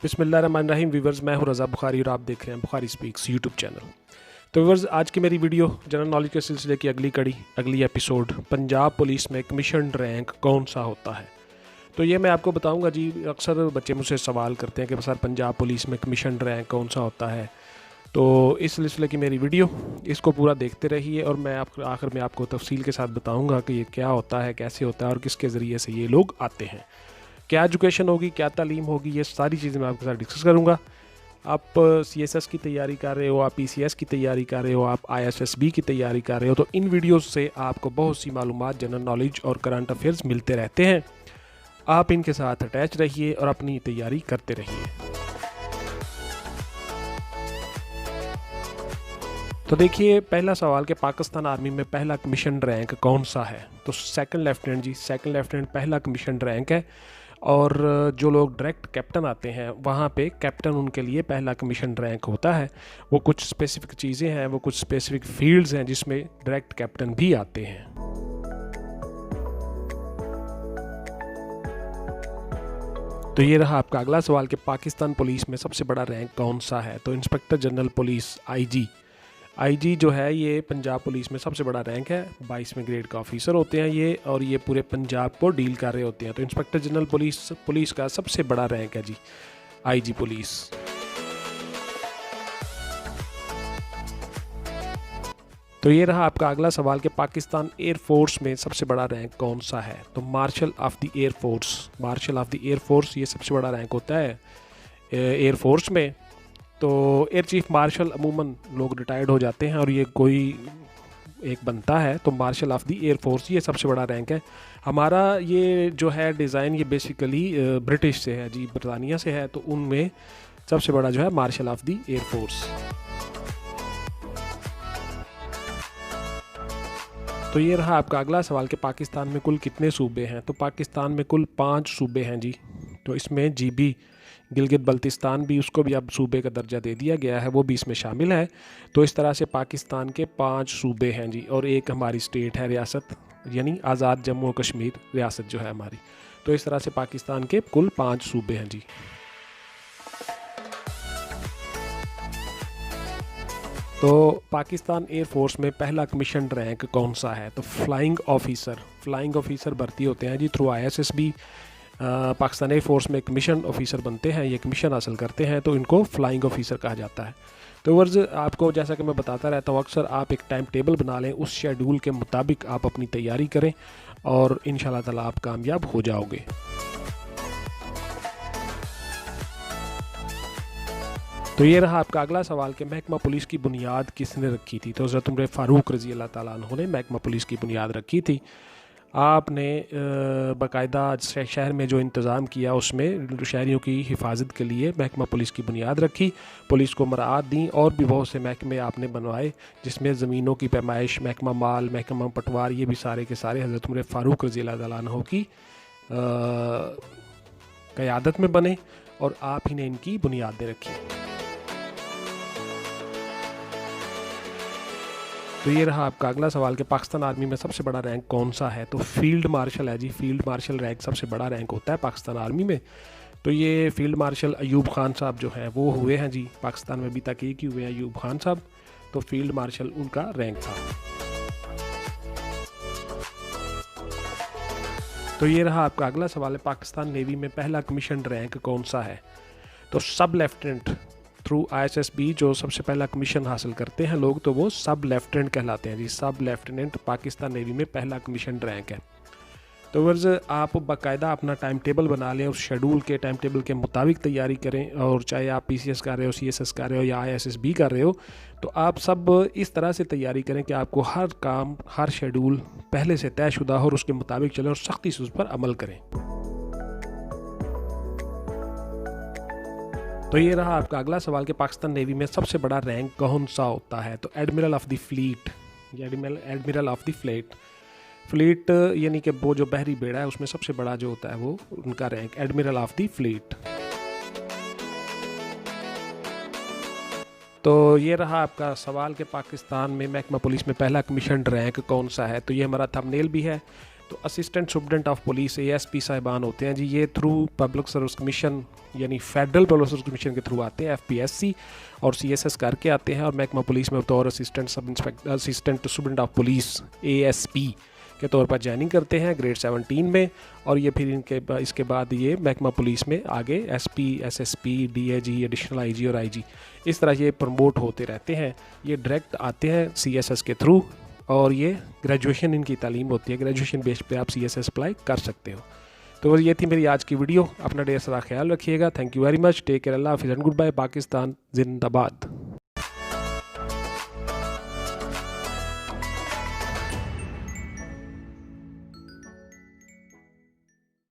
बिस्मिल्लाहिर्रहमानिर्रहीम व्यूवर्स, मैं हूं रज़ा बुखारी और आप देख रहे हैं बुखारी स्पीक्स यूट्यूब चैनल। तो व्यूवर्स, आज की मेरी वीडियो जनरल नॉलेज के सिलसिले की अगली एपिसोड, पंजाब पुलिस में कमीशन रैंक कौन सा होता है। तो ये मैं आपको बताऊंगा जी। अक्सर बच्चे मुझसे सवाल करते हैं कि सर पंजाब पुलिस में कमीशन रैंक कौन सा होता है। तो इस सिलसिले की मेरी वीडियो, इसको पूरा देखते रहिए और मैं आखिर में आपको तफसील के साथ बताऊँगा कि ये क्या होता है, कैसे होता है और किसके ज़रिए से ये लोग आते हैं। क्या एजुकेशन होगी, क्या तालीम होगी, ये सारी चीज़ें मैं आपके साथ डिस्कस करूँगा। आप CSS की तैयारी कर रहे हो, आप PCS की तैयारी कर रहे हो, आप ISSB की तैयारी कर रहे हो, तो इन वीडियोस से आपको बहुत सी मालूमात, जनरल नॉलेज और करंट अफेयर्स मिलते रहते हैं। आप इनके साथ अटैच रहिए और अपनी तैयारी करते रहिए। तो देखिए, पहला सवाल कि पाकिस्तान आर्मी में पहला कमीशन रैंक कौन सा है। तो सेकंड लेफ्टिनेंट जी, सेकंड लेफ्टिनेंट पहला कमीशन रैंक है। और जो लोग डायरेक्ट कैप्टन आते हैं वहाँ पे कैप्टन उनके लिए पहला कमीशन रैंक होता है। वो कुछ स्पेसिफिक चीज़ें हैं, वो कुछ स्पेसिफिक फील्ड्स हैं जिसमें डायरेक्ट कैप्टन भी आते हैं। तो ये रहा आपका अगला सवाल कि पाकिस्तान पुलिस में सबसे बड़ा रैंक कौन सा है। तो इंस्पेक्टर जनरल पुलिस IG जो है, ये पंजाब पुलिस में सबसे बड़ा रैंक है। 22वें ग्रेड का ऑफिसर होते हैं ये, और ये पूरे पंजाब को डील कर रहे होते हैं। तो इंस्पेक्टर जनरल पुलिस का सबसे बड़ा रैंक है जी IG पुलिस। तो ये रहा आपका अगला सवाल कि पाकिस्तान एयरफोर्स में सबसे बड़ा रैंक कौन सा है। तो मार्शल ऑफ द एयरफोर्स ये सबसे बड़ा रैंक होता है एयरफोर्स में। तो एयर चीफ मार्शल अमूमन लोग रिटायर्ड हो जाते हैं और ये कोई एक बनता है। तो मार्शल ऑफ द एयरफोर्स ये सबसे बड़ा रैंक है। हमारा ये जो है डिज़ाइन, ये बेसिकली ब्रिटिश से है जी, बरतानिया से है। तो उनमें सबसे बड़ा जो है मार्शल ऑफ द एयरफोर्स। तो ये रहा आपका अगला सवाल कि पाकिस्तान में कुल कितने सूबे हैं। तो पाकिस्तान में कुल 5 सूबे हैं जी। तो इसमें GB गिलगित बल्तिस्तान भी, उसको भी अब सूबे का दर्जा दे दिया गया है, वो भी इसमें शामिल है। तो इस तरह से पाकिस्तान के 5 सूबे हैं जी, और एक हमारी स्टेट है, रियासत, यानी आज़ाद जम्मू और कश्मीर रियासत जो है हमारी। तो इस तरह से पाकिस्तान के कुल 5 सूबे हैं जी। तो पाकिस्तान एयरफोर्स में पहला कमीशन रैंक कौन सा है। तो फ्लाइंग ऑफिसर भर्ती होते हैं जी थ्रू ISSB। पाकिस्तान एयरफोर्स में कमीशन ऑफिसर बनते हैं, ये कमीशन हासिल करते हैं, तो इनको फ्लाइंग ऑफिसर कहा जाता है। तो वर्ज आपको जैसा कि मैं बताता रहता हूँ, अक्सर आप एक टाइम टेबल बना लें, उस शेड्यूल के मुताबिक आप अपनी तैयारी करें और इंशाल्लाह ताला आप कामयाब हो जाओगे। तो ये रहा आपका अगला सवाल कि महकमा पुलिस की बुनियाद किसने रखी थी। तो हज़रत उमर फ़ारूक रज़ी अल्लाह ताला अन्हु ने महकमा पुलिस की बुनियाद रखी थी। आपने बाकायदा शहर में जो इंतज़ाम किया, उसमें शहरियों की हिफाजत के लिए महकमा पुलिस की बुनियाद रखी, पुलिस को मराहत दी, और भी बहुत से महकमे आपने बनवाए, जिसमें ज़मीनों की पैमाइश, महकमा माल, महकमा पटवार, ये भी सारे के सारे हज़रत उमर फ़ारूक रज़ी अल्लाह ताला अन्हु की क़यादत में बने, और आप ही ने इनकी बुनियादें रखी। तो ये रहा आपका अगला सवाल कि पाकिस्तान आर्मी में सबसे बड़ा रैंक कौन सा है। तो फील्ड मार्शल है जी। फील्ड मार्शल रैंक सबसे बड़ा रैंक होता है पाकिस्तान आर्मी में। तो ये फील्ड मार्शल अयूब खान साहब जो हैं वो हुए हैं जी, पाकिस्तान में अभी तक एक ही हुए हैं, अयूब खान साहब। तो फील्ड मार्शल उनका रैंक था। तो ये रहा आपका अगला सवाल है, पाकिस्तान नेवी में पहला कमीशन रैंक कौन सा है। तो सब लेफ्टिनेंट थ्रू ISSB जो सबसे पहला कमीशन हासिल करते हैं लोग, तो वो सब लेफ्टिनेंट कहलाते हैं जी। सब लेफ्टिनेंट पाकिस्तान नेवी में पहला कमीशन रैंक है। तो वर्ज आप बाकायदा अपना टाइम टेबल बना लें, उस शेड्यूल के टाइम टेबल के मुताबिक तैयारी करें, और चाहे आप PCS कर रहे हो, CSS कर रहे हो या ISSB कर रहे हो, तो आप सब इस तरह से तैयारी करें कि आपको हर काम, हर शेड्यूल पहले से तयशुदा हो और उसके मुताबिक चलें और सख्ती से उस पर अमल करें। तो ये रहा आपका अगला सवाल कि पाकिस्तान नेवी में सबसे बड़ा रैंक कौन सा होता है। तो admiral of the fleet, admiral of the fleet यानी कि वो जो बहरी बेड़ा है, उसमें सबसे बड़ा जो होता है वो उनका rank admiral of the fleet. तो ये रहा आपका सवाल कि पाकिस्तान में महकमा पुलिस में पहला कमीशन रैंक कौन सा है। तो ये हमारा थंबनेल भी है। तो assistant superintendent of police ASP साहिबान होते हैं जी, ये थ्रू पब्लिक सर्विस कमीशन यानी फेडरल पब्लिक सर्विस कमीशन के थ्रू आते हैं, FPSC और CSS करके आते हैं और महकमा पुलिस में बतौर assistant superintendent of police ASP के तौर पर ज्वाइनिंग करते हैं ग्रेड 17 में। और ये फिर इसके बाद ये महकमा पुलिस में आगे SP SSP DAG additional IG और IG इस तरह ये प्रमोट होते रहते हैं। ये डायरेक्ट आते हैं CSS के थ्रू और ये ग्रेजुएशन इनकी तालीम होती है, ग्रेजुएशन बेस पे आप CSS अप्लाई कर सकते हो। तो ये थी मेरी आज की वीडियो। अपना ढेर सारा ख्याल रखिएगा। Thank you very much. Take care. अल्लाह हाफिज़ एंड गुड बाय। पाकिस्तान जिंदाबाद।